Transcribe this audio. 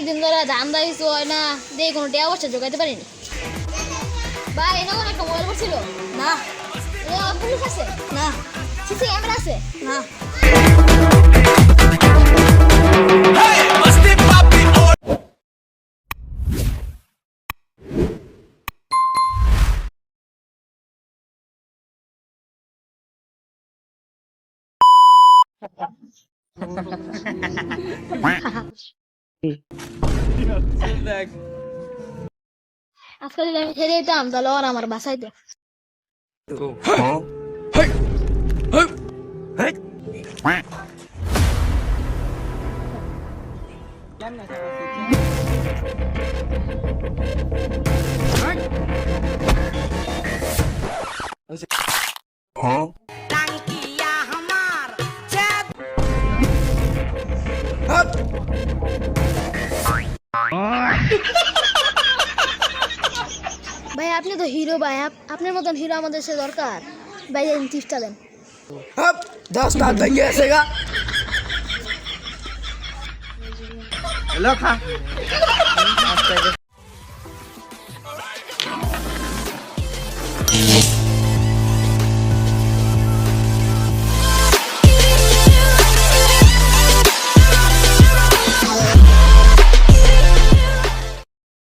অনেকদিন ধরে ধান্দা কিছু হয় না, দিয়ে কোনো টাকা পয়সা জোগাইতে পারিনি। ভাই এনে কোনো একটা মোবাইল করছিল না পুলিশ আছে না সিসি ক্যামেরা আছে না আজকাল যদি আমি ছেড়ে দিতাম তাহলে ওরা আমার বাসাইতো। ভাই আপনি তো হিরো ভাই, আপনার মতন হিরো আমাদের সে দরকার। ভাই দিন 30টা দেন। 10 दांत देंगे ऐसे का हेलो खा Hey!